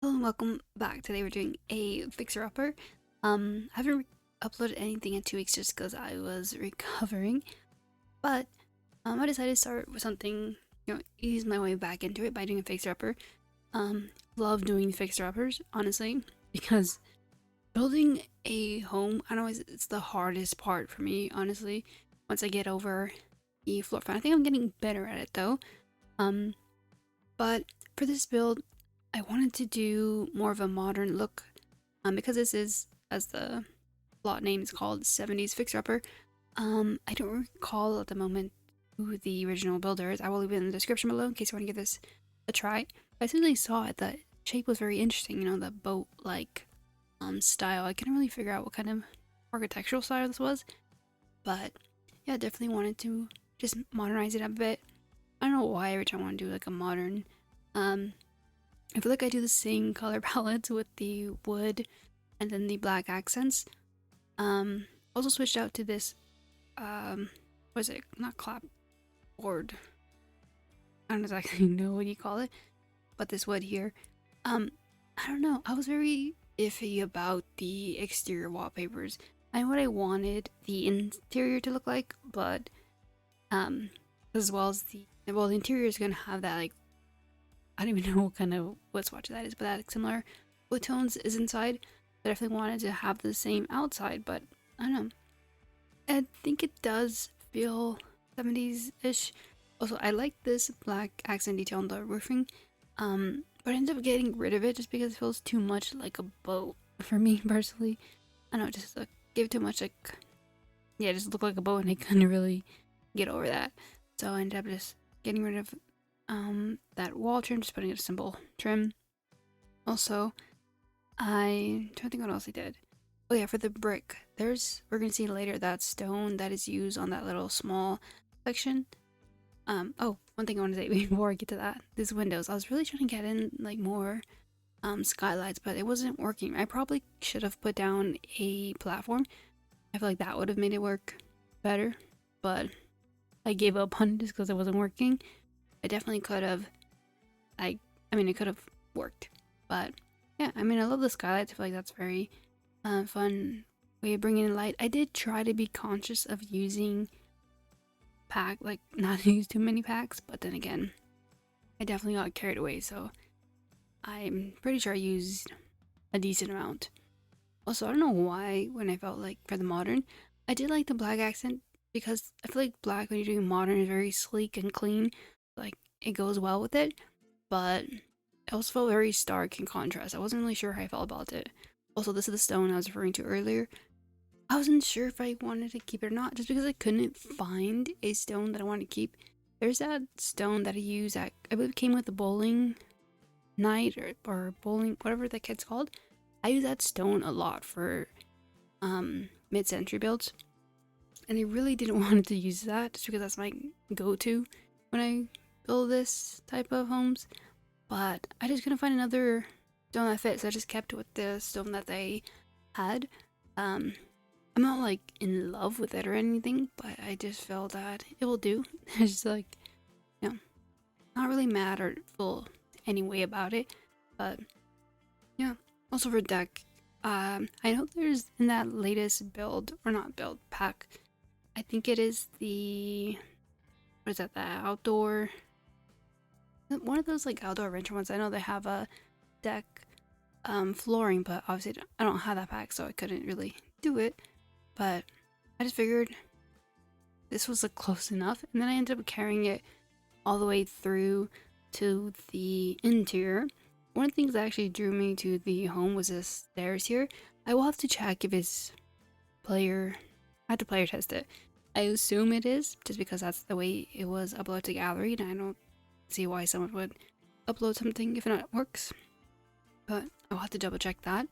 Hello and welcome back. Today we're doing a fixer-upper. I haven't uploaded anything in 2 weeks just because I was recovering, but I decided to start with something, ease my way back into it by doing a fixer-upper. Love doing fixer-uppers, honestly, because building a home, I know it's the hardest part for me, honestly, once I get over the floor plan. I think I'm getting better at it though. Um, but for this build, I wanted to do more of a modern look, because this is, as the plot name is called, 70s Fixer Upper. I don't recall at the moment who the original builder is. I will leave it in the description below in case you want to give this a try. As soon as I saw it, the shape was very interesting, the boat-like style. I couldn't really figure out what kind of architectural style this was, but yeah, definitely wanted to just modernize it a bit. I don't know why every time I want to do like a modern I feel like I do the same color palettes with the wood and then the black accents. Also switched out to this, what is it? Not clapboard. I don't exactly know what you call it, but this wood here. Um, I don't know. I was very iffy about the exterior wallpapers. I know what I wanted the interior to look like, but as well as the interior is gonna have that like I don't even know what kind of wood swatch that is, but that similar wood tones is inside. I definitely wanted to have the same outside, but I don't know. I think it does feel 70s-ish. Also, I like this black accent detail on the roofing, but I ended up getting rid of it just because it feels too much like a boat for me personally. I don't know, just gave too much yeah, just looked like a boat, and I couldn't really get over that. So I ended up just getting rid of that wall trim, just putting it a simple trim. Also, I'm trying to think what else I did. Oh yeah, for the brick, we're gonna see later that stone that is used on that little small section. Oh, one thing I want to say before I get to that, these windows. I was really trying to get in like more skylights, but it wasn't working. I probably should have put down a platform. I feel like that would have made it work better, but I gave up on it just because it wasn't working. I definitely could have. It could have worked, but yeah, I love the skylights. I feel like that's very fun way of bringing in light. I did try to be conscious of using like not use too many packs, but then again, I definitely got carried away. So I'm pretty sure I used a decent amount. Also, I don't know why when I felt like for the modern, I did like the black accent because I feel like black when you're doing modern is very sleek and clean. Like it goes well with it, but it also felt very stark in contrast. I wasn't really sure how I felt about it. Also, this is the stone I was referring to earlier. I wasn't sure if I wanted to keep it or not, just because I couldn't find a stone that I wanted to keep. There's that stone that I use at, I believe it came with the bowling night or bowling, whatever that kid's called. I use that stone a lot for mid-century builds, and I really didn't want to use that just because that's my go-to when I build this type of homes. But I just couldn't find another stone that fit, so I just kept with the stone that they had. I'm not like in love with it or anything, but I just feel that it will do. It's just like, not really mad or feel any way about it. But yeah, also for deck, I know there's in that latest build, or not build, pack, I think it is what is that, the outdoor, one of those like outdoor adventure ones. I know they have a deck flooring, but obviously I don't have that pack, so I couldn't really do it. But I just figured this was close enough, and then I ended up carrying it all the way through to the interior. One of the things that actually drew me to the home was this stairs here. I will have to check if it's player. I have to player test it. I assume it is, just because that's the way it was uploaded to gallery, and I don't see why someone would upload something if it not works. But I'll have to double check that.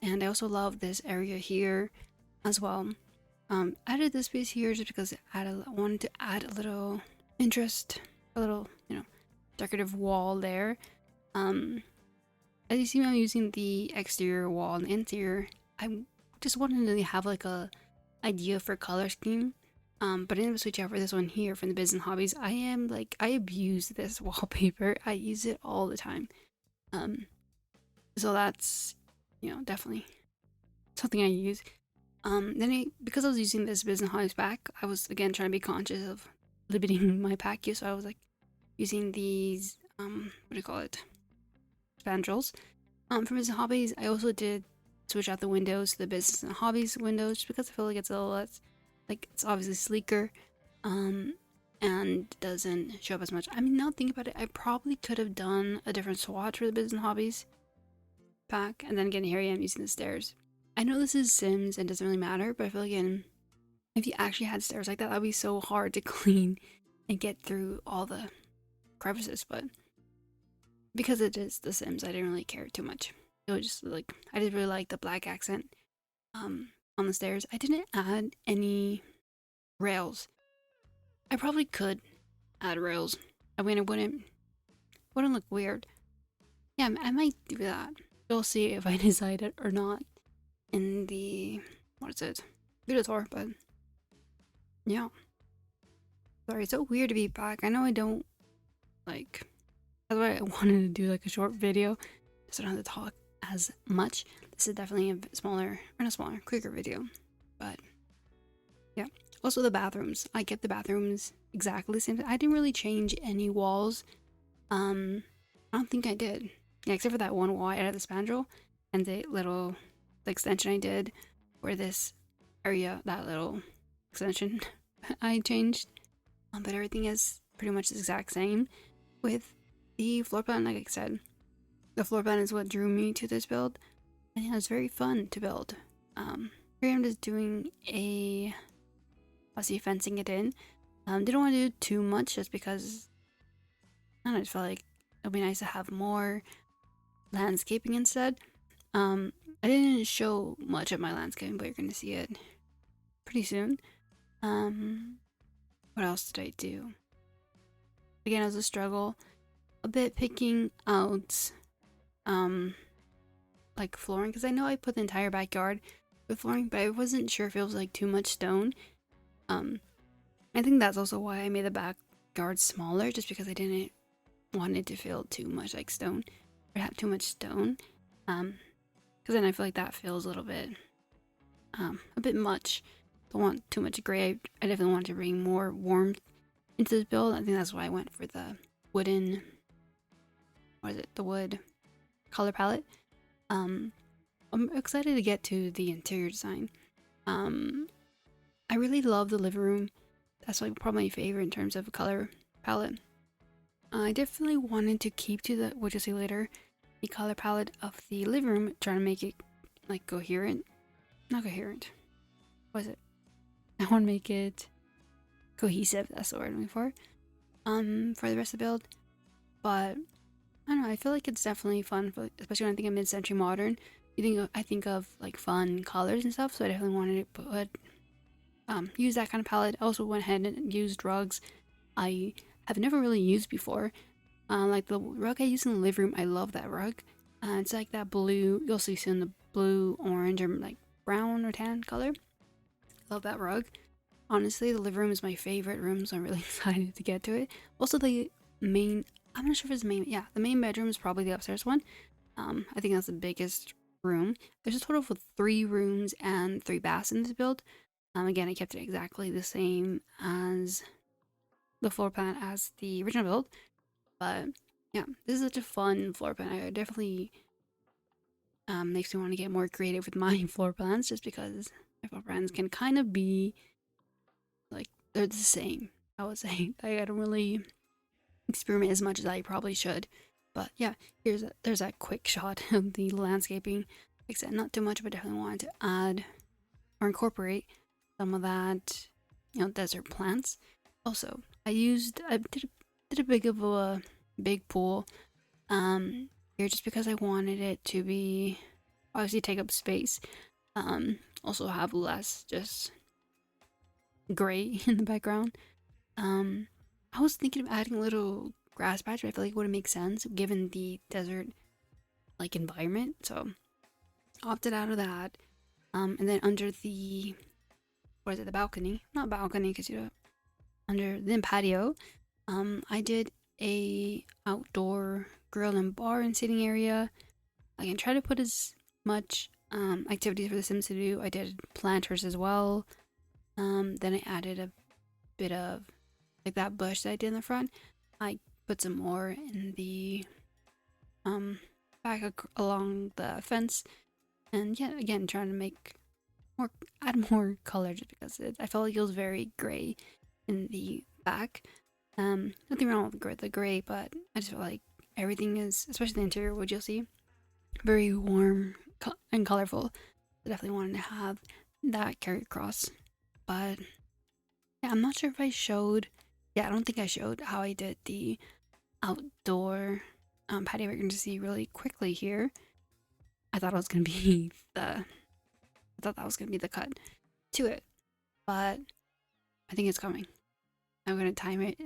And I also love this area here as well. Added this piece here just because I wanted to add a little interest, a little, decorative wall there. As you see, I'm using the exterior wall and the interior. I just wanted to have like a idea for color scheme. But I ended up switching out for this one here from the business hobbies. I abuse this wallpaper. I use it all the time. So that's, definitely something I use. Because I was using this business hobbies pack, I was again trying to be conscious of limiting my pack use. So I was like using these, what do you call it? Spandrels. For business hobbies, I also did switch out the windows to the business and hobbies windows just because I feel like it's a little less, like it's obviously sleeker, and doesn't show up as much. I mean, now thinking about it, I probably could have done a different swatch for the business and hobbies pack, and then again, here I am using the stairs. I know this is Sims and doesn't really matter, but I feel like if you actually had stairs like that, that'd be so hard to clean and get through all the crevices. But because it is The Sims, I didn't really care too much. It was just like I just really like the black accent on the stairs. I didn't add any rails. I probably could add rails. I mean, it wouldn't look weird. Yeah, I might do that. We'll see if I decide it or not in the video tour. But yeah, sorry, it's so weird to be back. I know I don't like. That's why I wanted to do like a short video, so I don't have to talk as much. This is definitely a smaller, or not smaller, quicker video. But yeah. Also the bathrooms. I kept the bathrooms exactly the same. I didn't really change any walls. I don't think I did. Yeah, except for that one wall I added the spandrel and the extension I did for this area, that little extension I changed. But everything is pretty much the exact same with the floor plan. Like I said, the floor plan is what drew me to this build, and yeah, it's very fun to build. Here I'm just doing fencing it in. Didn't want to do too much just because I don't know, I just felt like it'd be nice to have more landscaping instead. I didn't show much of my landscaping, but you're gonna see it pretty soon. What else did I do? Again, it was a struggle a bit picking out like flooring, because I know I put the entire backyard with flooring, but I wasn't sure if it was like too much stone. I think that's also why I made the backyard smaller, just because I didn't want it to feel too much like stone or have too much stone. Because then I feel like that feels a little bit a bit much. Don't want too much gray. I definitely want to bring more warmth into this build. I think that's why I went for the wooden, the wood color palette. I'm excited to get to the interior design. I really love the living room. That's like probably my favorite in terms of color palette. I definitely wanted to keep to the, what you'll see later, the color palette of the living room, trying to make it like coherent. Not coherent. What is it? I want to make it cohesive. That's the word I'm looking for. For the rest of the build. But I don't know. I feel like it's definitely fun, especially when I think of mid-century modern. I think of like fun colors and stuff. So I definitely wanted to use that kind of palette. I also went ahead and used rugs I have never really used before. Like the rug I used in the living room, I love that rug. It's like that blue, you'll see soon, the blue, orange, or like brown or tan color. Love that rug. Honestly, the living room is my favorite room, so I'm really excited to get to it. Also, the main, I'm not sure if it's the main bedroom is probably the upstairs one. I think that's the biggest room. There's a total of 3 rooms and 3 baths in this build. Again, I kept it exactly the same as the floor plan as the original build. But yeah, this is such a fun floor plan. I definitely makes me want to get more creative with my floor plans, just because my floor plans can kind of be like, they're the same, I would say. I don't really experiment as much as I probably should. But yeah, there's that quick shot of the landscaping. Like I said, not too much, but definitely wanted to add or incorporate some of that, desert plants. Also, I did a big pool here, just because I wanted it to be, obviously, take up space. Also have less just gray in the background. I was thinking of adding a little grass patch, but I feel like it wouldn't make sense given the desert like environment, so opted out of that. And then under the, the balcony? Not balcony, because under the patio, I did a outdoor grill and bar and sitting area. Again, try to put as much activities for the Sims to do. I did planters as well. Then I added a bit of like that bush that I did in the front. I put some more in the back along the fence, and yeah, again trying to make more, add more color just because I felt like it was very gray in the back. Nothing wrong with the gray, but I just felt like everything is, especially the interior wood you'll see, very warm and colorful. I definitely wanted to have that carry across. But yeah, I'm not sure if I showed. Yeah, I don't think I showed how I did the outdoor patio. We're going to see really quickly here. I thought it was going to be the. I thought that was going to be the cut to it, but I think it's coming. I'm going to time it.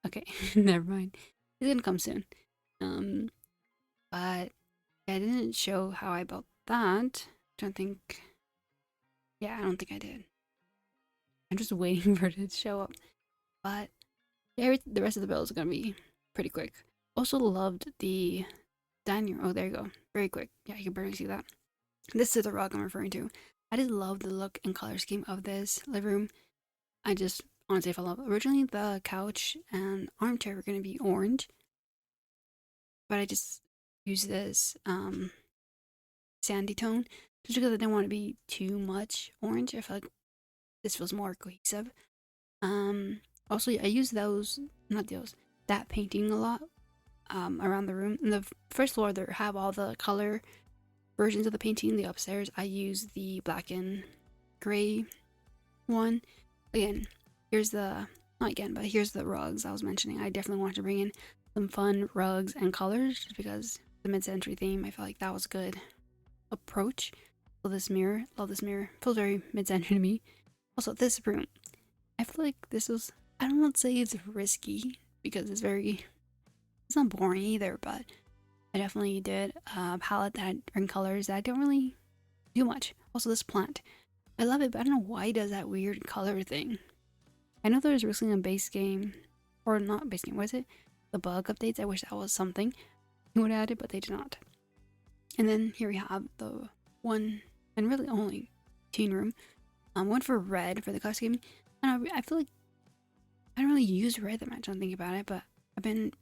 Okay, never mind. It's going to come soon. But yeah, I didn't show how I built that. Don't think. Yeah, I don't think I did. I'm just waiting for it to show up. But yeah, the rest of the build is gonna be pretty quick. Also loved the dining room. Oh, there you go. Very quick. Yeah, you can barely see that. This is the rug I'm referring to. I just love the look and color scheme of this living room. I just honestly fell in love. Originally, the couch and armchair were gonna be orange, but I just used this sandy tone just because I didn't want to be too much orange. I feel like this feels more cohesive. Also, I use that painting a lot around the room. In the first floor, there have all the color versions of the painting. The upstairs, I use the black and gray one. Again, here's the, not again, but here's the rugs I was mentioning. I definitely wanted to bring in some fun rugs and colors just because the mid-century theme, I felt like that was a good approach. Love this mirror. Feels very mid-century to me. Also, this room. I feel like this was, I don't want to say it's risky because it's not boring either, but I definitely did a palette that in colors that don't really do much. Also, this plant. I love it, but I don't know why it does that weird color thing. I know there was recently a base game, or not base game, was it? The bug updates. I wish that was something you would add it, but they did not. And then here we have the one, and really only, teen room. One for red for the class game. And I feel like I don't really use red that much. I don't think about it, but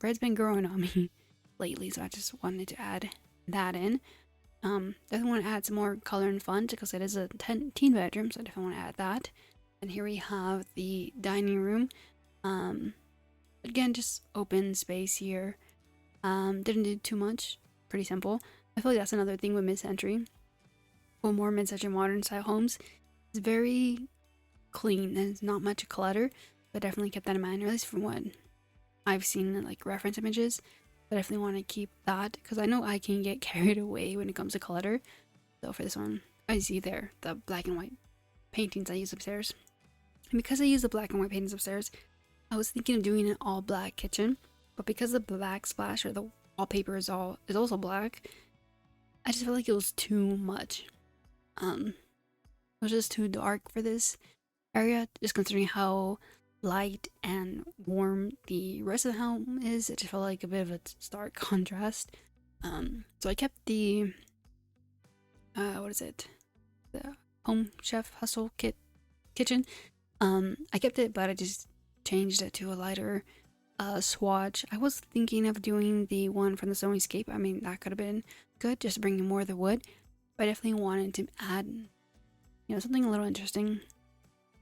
red's been growing on me lately, so I just wanted to add that in. Definitely want to add some more color and fun because it is a teen bedroom, so I definitely want to add that. And here we have the dining room. Again, just open space here. Didn't do too much. Pretty simple. I feel like that's another thing with mid-century. Or more mid-century modern style homes. It's very clean. There's not much clutter. But definitely kept that in mind, or at least from what I've seen like reference images. I definitely want to keep that because I know I can get carried away when it comes to clutter. So for this one, I see there the black and white paintings I use upstairs. And because I use the black and white paintings upstairs, I was thinking of doing an all black kitchen. But because the black splash or the wallpaper is also black, I just felt like it was too much. It was just too dark for this area, just considering how light and warm the rest of the home is. It just felt like a bit of a stark contrast. So I kept the what is it? The Home Chef Hustle kitchen. I kept it, but I just changed it to a lighter swatch. I was thinking of doing the one from the Stonyscape. I mean, that could have been good, just bringing more of the wood. But I definitely wanted to add, something a little interesting.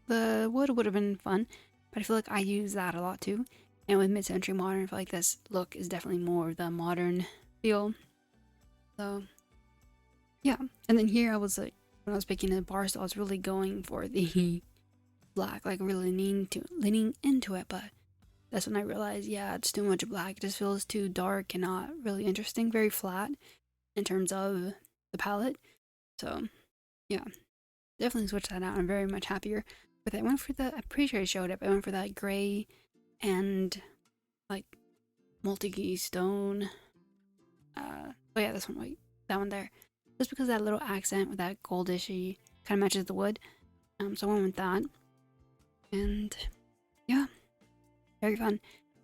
The wood would have been fun, but I feel like I use that a lot too. And with mid-century modern, I feel like this look is definitely more of the modern feel. So, yeah. And then here I was like, when I was picking the bar stool, I was really going for the black, like really leaning into it. But that's when I realized, yeah, it's too much black. It just feels too dark and not really interesting. Very flat in terms of the palette. So, yeah, definitely switched that out. I'm very much happier with it. I went for I'm pretty sure I showed it, but I went for that gray and like multi stone. Oh yeah, this one, wait, that one there. Just because that little accent with that goldishy kind of matches the wood. So I went with that. And yeah, very fun.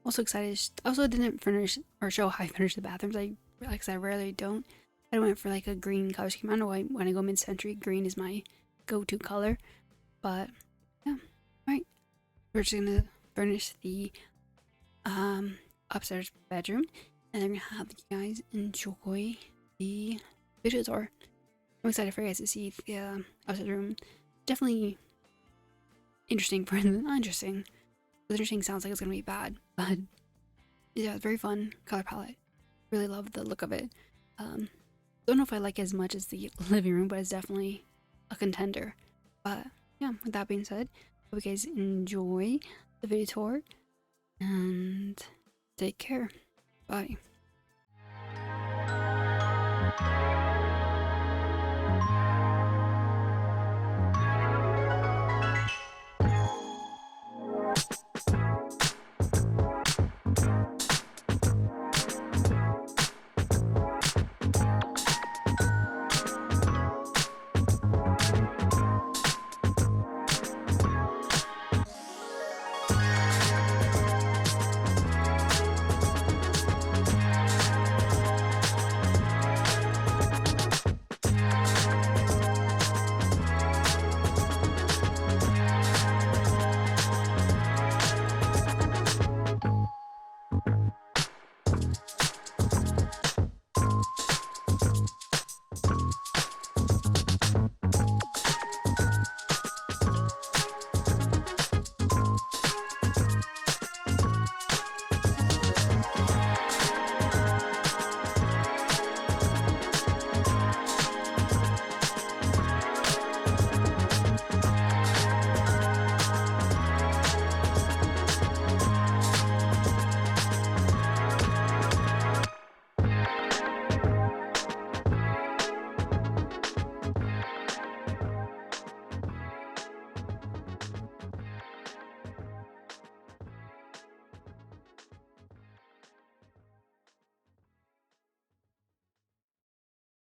Also excited. Also didn't finish or show how I finished the bathrooms. I like I said, I rarely don't. I went for like a green color scheme. I know when I go mid-century, green is my go-to color. But yeah, alright. We're just gonna furnish the upstairs bedroom, and I'm gonna have you guys enjoy the video tour. I'm excited for you guys to see the upstairs room. Definitely interesting, not interesting. Interesting sounds like it's gonna be bad, but yeah, it's very fun color palette. Really love the look of it. Don't know if I like it as much as the living room, but it's definitely a contender. But yeah, with that being said, hope you guys enjoy the video tour and take care. Bye.